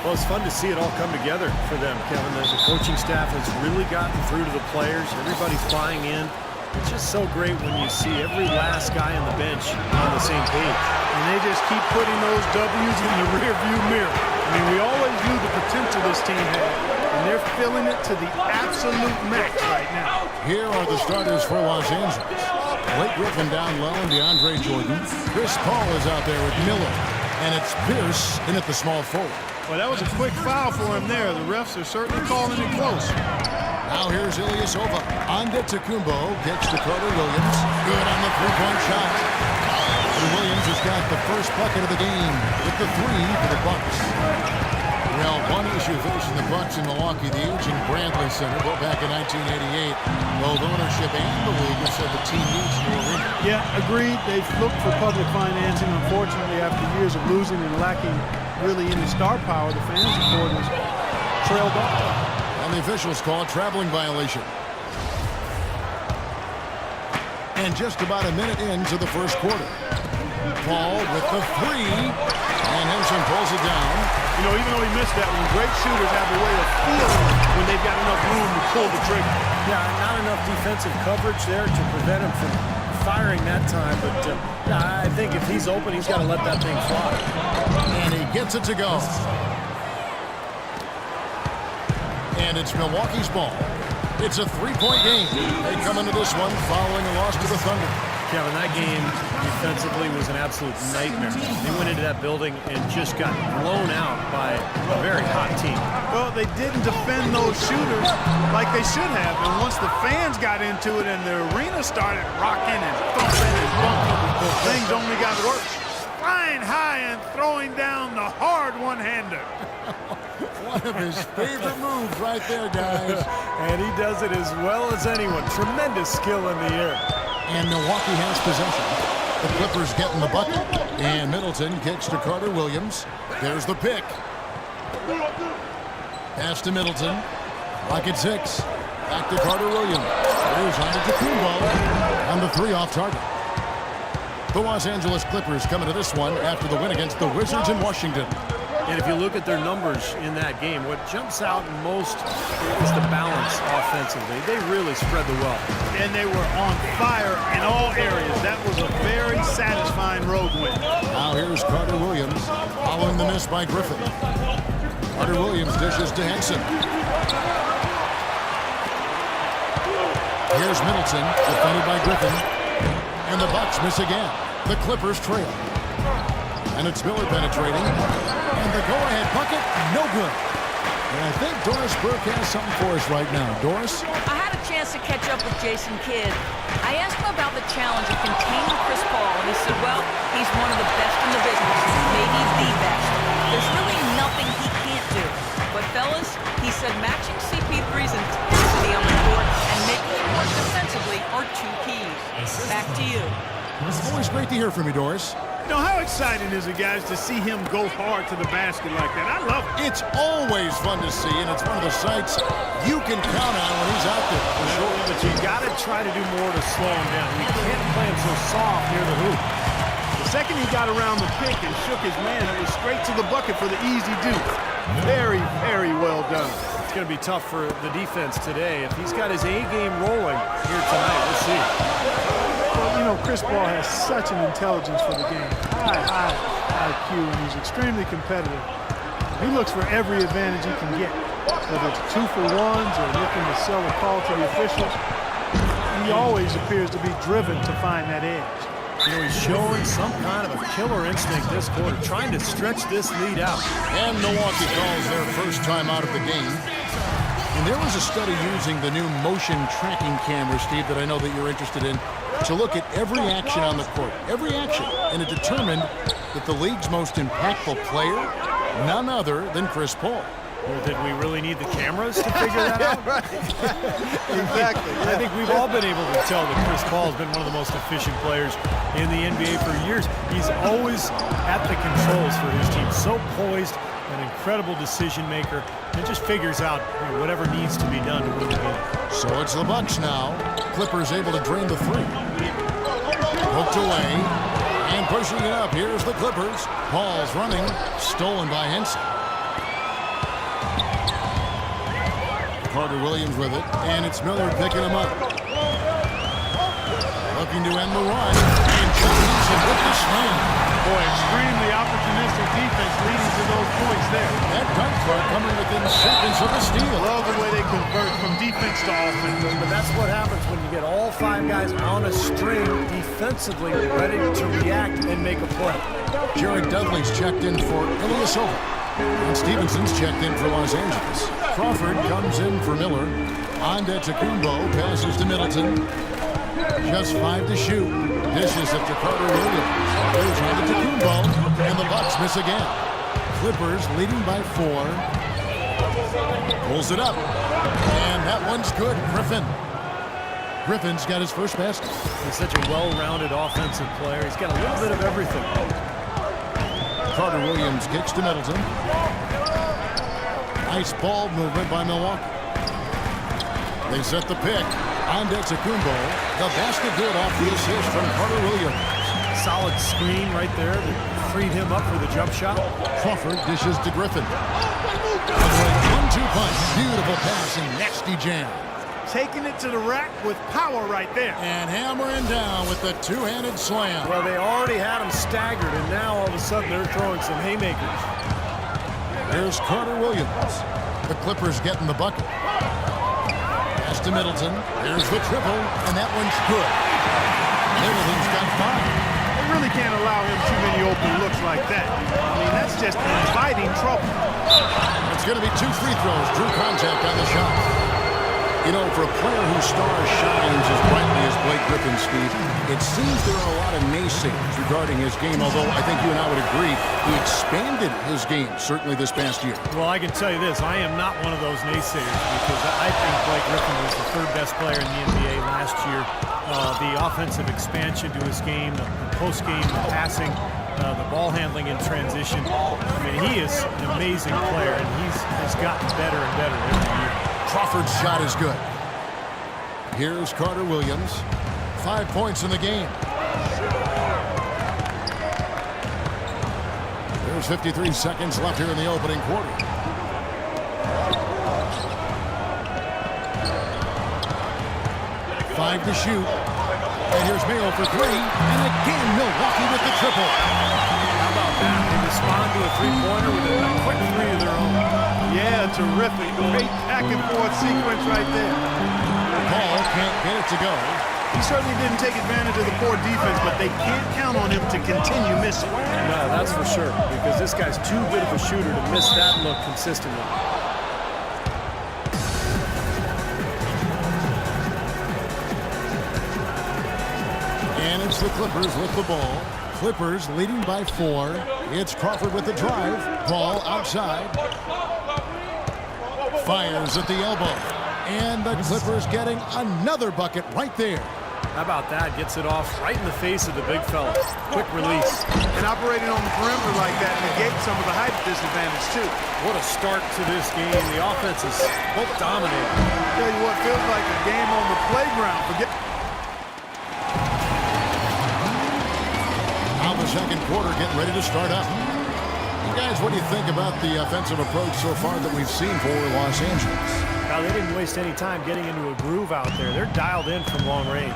Well, it's fun to see it all come together for them, Kevin. The coaching staff has really gotten through to the players. Everybody's buying in. It's just so great when you see every last guy on the bench on the same page. And they just keep putting those W's in the rearview mirror. I mean, we always knew the potential this team had, and they're filling it to the absolute max right now. Here are the starters for Los Angeles. Blake Griffin down low and DeAndre Jordan. Chris Paul is out there with Miller. And it's Pierce in at the small forward. Well, that was a quick foul for him there. The refs are certainly calling it close. Now here's Ilyasova. Antetokounmpo gets to Carter Williams. Good on the three-point shot. And Williams has got the first bucket of the game with the three for the Bucks. Well, one issue facing the Bucks in Milwaukee, the aging Bradley Center, built back in 1988. Both ownership and the league have said the team needs a new arena. Yeah, agreed. They've looked for public financing. Unfortunately, after years of losing and lacking really any star power, the fan support has trailed off. And the officials call a traveling violation. And just about a minute into the first quarter. Paul with the three. And Henson pulls it down. You know, even though he missed that one, great shooters have a way of feeling when they've got enough room to pull the trigger. Yeah, not enough defensive coverage there to prevent him from firing that time. But yeah, I think if he's open, he's got to let that thing fly. And he gets it to go. And it's Milwaukee's ball. It's a three-point game. They come into this one following a loss to the Thunder. Kevin, that game defensively was an absolute nightmare. They went into that building and just got blown out by a very hot team. Well, they didn't defend those shooters like they should have. And once the fans got into it and the arena started rocking and thumping and bumping, things only got worse. Flying high and throwing down the hard one-hander. One of his favorite moves right there, guys. And he does it as well as anyone. Tremendous skill in the air. And Milwaukee has possession. The Clippers getting the bucket. And Middleton kicks to Carter Williams. There's the pick. Pass to Middleton. Rocket 6. Back to Carter Williams. There's Antetokounmpo. On the three off target. The Los Angeles Clippers coming to this one after the win against the Wizards in Washington. And if you look at their numbers in that game, what jumps out most is the balance offensively. They really spread the wealth. And they were on fire in all areas. That was a very satisfying road win. Now here's Carter Williams following the miss by Griffin. Carter Williams dishes to Henson. Here's Middleton, defended by Griffin. And the Bucks miss again. The Clippers trail. And it's Miller penetrating. And the go-ahead bucket, no good. And I think Doris Burke has something for us right now. Doris? I had a chance to catch up with Jason Kidd. I asked him about the challenge of containing Chris Paul, and he said, well, he's one of the best in the business, maybe the best. There's really nothing he can't do. But, fellas, he said matching CP3's intensity on the court and making it work defensively are two keys. Back to you. It's always great to hear from you, Doris. You know, how exciting is it, guys, to see him go hard to the basket like that? I love it. It's always fun to see, and it's one of the sights you can count on when he's out there. For sure, but you got to try to do more to slow him down. You can't play him so soft near the hoop. The second he got around the pick and shook his man, it was straight to the bucket for the easy deuce. Very, very well done. It's going to be tough for the defense today. If he's got his A game rolling here tonight, we'll see. Well, you know, Chris Paul has such an intelligence for the game. High IQ, and he's extremely competitive. He looks for every advantage he can get, whether it's 2-for-1s or looking to sell a call to the officials. He always appears to be driven to find that edge. You know, he's showing some kind of a killer instinct this quarter, trying to stretch this lead out. And Milwaukee calls their first time out of the game. And there was a study using the new motion tracking camera, Steve, that I know that you're interested in, to look at every action on the court, every action. And it determined that the league's most impactful player, none other than Chris Paul. Well, did we really need the cameras to figure that out? Exactly. I think we've all been able to tell that Chris Paul has been one of the most efficient players in the NBA for years. He's always at the controls for his team. So poised, an incredible decision maker, and just figures out whatever needs to be done to win the game. So it's the Bucks now. Clippers able to drain the three. Poked away and pushing it up. Here's the Clippers. Paul's running, stolen by Henson. Carter Williams with it, and it's Miller picking him up. Looking to end the run, and Johnson with the slam. Boy, extremely opportunistic defense leading to those points there. That dunk truck coming within seconds of the steal. Love the way they convert from defense to offense. But that's what happens when you get all 5 guys on a string defensively ready to react and make a play. Jared Dudley's checked in for Ilyasova. And Stevenson's checked in for Los Angeles. Crawford comes in for Miller. Antetokounmpo passes to Middleton. Just 5 to shoot. Dishes it to Carter Williams. Here's Antetokounmpo, and the Bucks miss again. Clippers leading by 4. Pulls it up. And that one's good. Griffin's got his first basket. He's such a well-rounded offensive player. He's got a little bit of everything. Carter Williams kicks to Middleton. Nice ball movement by Milwaukee. They set the pick. Antetokounmpo. The basket good off the assist from Carter Williams. Solid screen right there that freed him up for the jump shot. Crawford dishes to Griffin. A great 1-2 punch. Beautiful pass and nasty jam. Taking it to the rack with power right there. And hammering down with the two-handed slam. Well, they already had him staggered, and now all of a sudden they're throwing some haymakers. Here's Carter Williams. The Clippers getting the bucket. Pass to Middleton. There's the triple, and that one's good. Middleton's got 5. They really can't allow him too many open looks like that. I mean, that's just inviting trouble. It's going to be 2 free throws. Drew contact on the shot. You know, for a player whose star shines as brightly as Blake Griffin, Steve, it seems there are a lot of naysayers regarding his game, although I think you and I would agree he expanded his game, certainly this past year. Well, I can tell you this. I am not one of those naysayers because I think Blake Griffin was the 3rd best player in the NBA last year. The offensive expansion to his game, the post-game passing, the ball handling in transition. I mean, he is an amazing player, and has gotten better and better every year. Crawford's shot is good. Here's Carter Williams. 5 points in the game. There's 53 seconds left here in the opening quarter. Five to shoot. And here's Mayo for 3. And again, Milwaukee with the triple. How about that? They respond to a three-pointer with a quick 3 of their own. Yeah, terrific. Great back-and-forth sequence right there. Paul can't get it to go. He certainly didn't take advantage of the poor defense, but they can't count on him to continue missing. No, that's for sure, because this guy's too good of a shooter to miss that look consistently. And it's the Clippers with the ball. Clippers leading by 4. It's Crawford with the drive. Ball outside. Fires at the elbow. And the Clippers getting another bucket right there. How about that? Gets it off right in the face of the big fella. Quick release. And operating on the perimeter like that negates some of the height disadvantage, too. What a start to this game. The offense is both dominating. I'll tell you what, feels like a game on the playground. Now the second quarter getting ready to start up. You guys, what do you think about the offensive approach so far that we've seen for Los Angeles? Now, they didn't waste any time getting into a groove out there. They're dialed in from long range.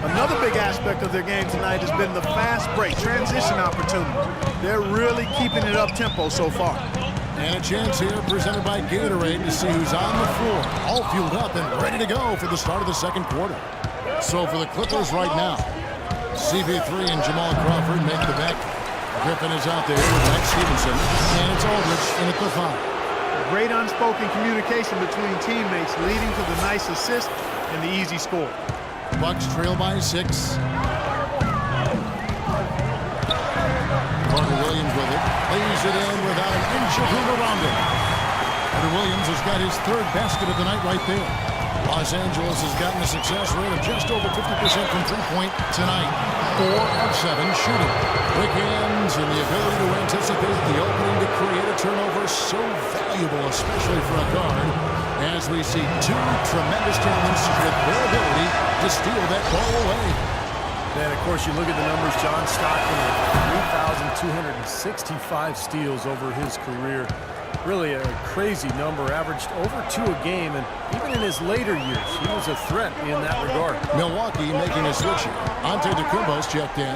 Another big aspect of their game tonight has been the fast break, transition opportunity. They're really keeping it up-tempo so far. And a chance here presented by Gatorade to see who's on the floor. All fueled up and ready to go for the start of the second quarter. So for the Clippers right now, CP3 and Jamal Crawford make the back. Griffin is out there with Mike Stevenson. And it's Aldridge in at the 5. Great unspoken communication between teammates leading to the nice assist and the easy score. Bucks trail by 6. Carter Williams with it. Lays it in without an inch of room around it. Carter Williams has got his 3rd basket of the night right there. Los Angeles has gotten a success rate of just over 50% from three-point tonight. 4 of 7 shooting. Quick hands and the ability to anticipate the opening to create a turnover so valuable, especially for a guard, as we see 2 tremendous talents with their ability to steal that ball away. And, of course, you look at the numbers. John Stockton with 3,265 steals over his career. Really a crazy number, averaged over 2 a game, and even in his later years, he was a threat in that regard. Milwaukee making a switch here. Antetokounmpo's checked in.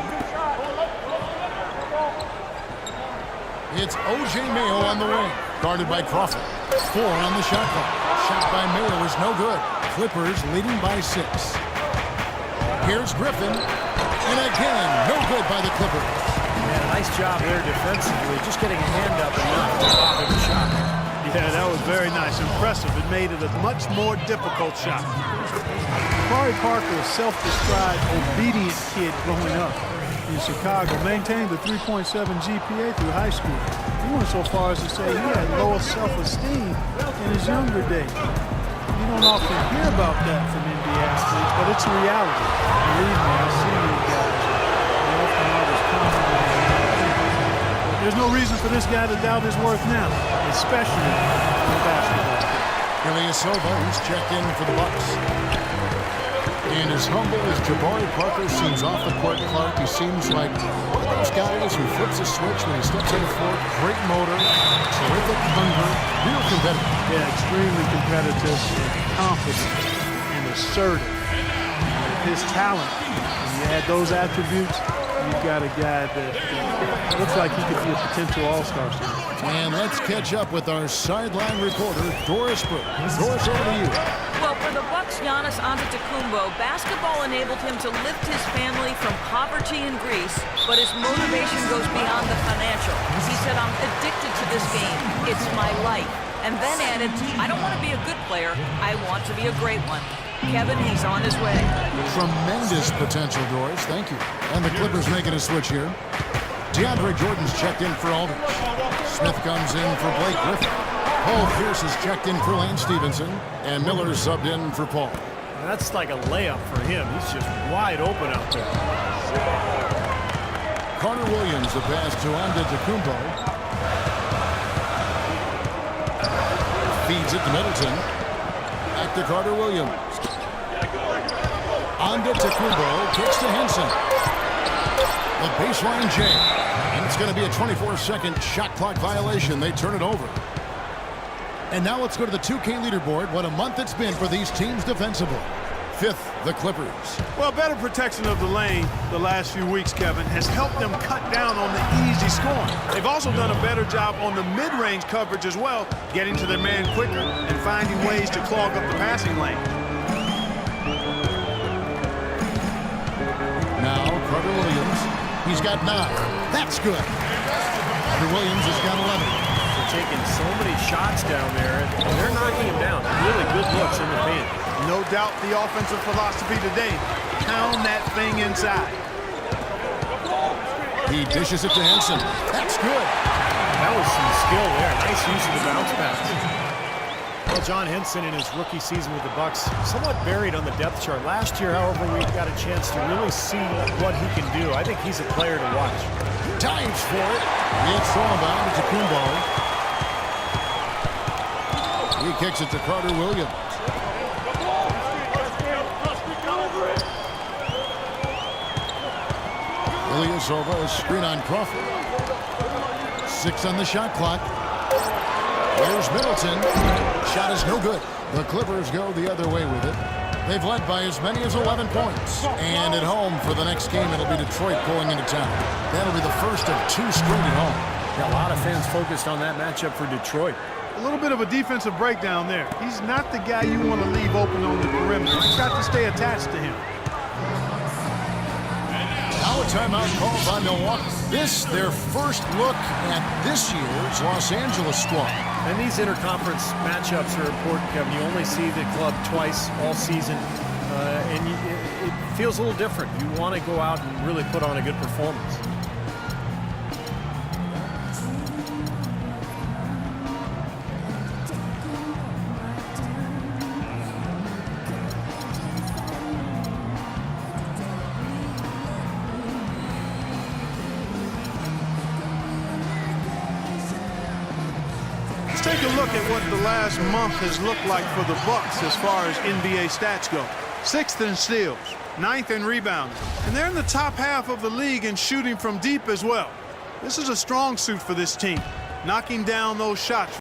It's O.J. Mayo on the wing, guarded by Crawford. 4 on the shot clock. Shot by Mayo is no good. Clippers leading by 6. Here's Griffin, and again, no good by the Clippers. Yeah, nice job there defensively, just getting a hand up and not stopping the shot. Yeah, that was very nice. Impressive. It made it a much more difficult shot. Jabari Parker, a self-described obedient kid growing up in Chicago, maintained a 3.7 GPA through high school. He went so far as to say he had lower self-esteem in his younger days. You don't often hear about that from NBA athletes, but it's a reality. Believe me, I see these guys. They often are as confident as they. There's no reason for this guy to doubt his worth now, especially in basketball. Ilyasova, who's checked in for the Bucks. And as humble as Jabari Parker seems off the court, Clark, he seems like one of those guys who flips a switch when he steps on the floor. Great motor, terrific hunger, real competitive. Yeah, extremely competitive, confident, and assertive. His talent, when you add those attributes, you've got a guy that looks like he could be a potential all-star soon. And let's catch up with our sideline reporter, Doris Burke. Doris, over to you. Well, for the Bucks' Giannis Antetokounmpo, basketball enabled him to lift his family from poverty in Greece, but his motivation goes beyond the financial. He said, "I'm addicted to this game. It's my life." And then added, "I don't want to be a good player. I want to be a great one." Kevin, he's on his way. Tremendous potential, Doris. Thank you. And the Clippers making a switch here. DeAndre Jordan's checked in for Aldridge. Smith comes in for Blake Griffin. Paul Pierce is checked in for Lance Stevenson. And Miller subbed in for Paul. That's like a layup for him. He's just wide open out there. Carter Williams, a pass to Antetokounmpo. Feeds it to Middleton. Back to Carter Williams. Antetokounmpo kicks to Henson. The baseline jam. And it's going to be a 24-second shot clock violation. They turn it over. And now let's go to the 2K leaderboard. What a month it's been for these teams defensively. 5th, the Clippers. Well, better protection of the lane the last few weeks, Kevin, has helped them cut down on the easy scoring. They've also done a better job on the mid-range coverage as well, getting to their man quicker and finding ways to clog up the passing lane. Now, Carter Williams. He's got 9. That's good. Carter Williams has got 11. They're taking so many shots down there, and they're knocking him down. Really good looks in the paint. No doubt the offensive philosophy today, pound that thing inside. He dishes it to Henson. That's good. That was some skill there. Nice use of the bounce pass. Well, John Henson in his rookie season with the Bucks somewhat buried on the depth chart. Last year, however, we got a chance to really see what he can do. I think he's a player to watch. Dives for it. It's thrown by Antetokounmpo. He kicks it to Carter Williams. Ilyasova, a screen on Crawford. 6 on the shot clock. There's Middleton. Shot is no good. The Clippers go the other way with it. They've led by as many as 11 points. And at home for the next game, it'll be Detroit pulling into town. That'll be the first of 2 straight at home. Yeah, a lot of fans focused on that matchup for Detroit. A little bit of a defensive breakdown there. He's not the guy you want to leave open on the perimeter. You've got to stay attached to him. Now a timeout called by Milwaukee. This, their first look at this year's Los Angeles squad. And these interconference matchups are important, Kevin. You only see the club twice all season, and it feels a little different. You want to go out and really put on a good performance. Take a look at what the last month has looked like for the Bucks as far as NBA stats go. 6th in steals, 9th in rebounds, and they're in the top half of the league in shooting from deep as well. This is a strong suit for this team, knocking down those shots.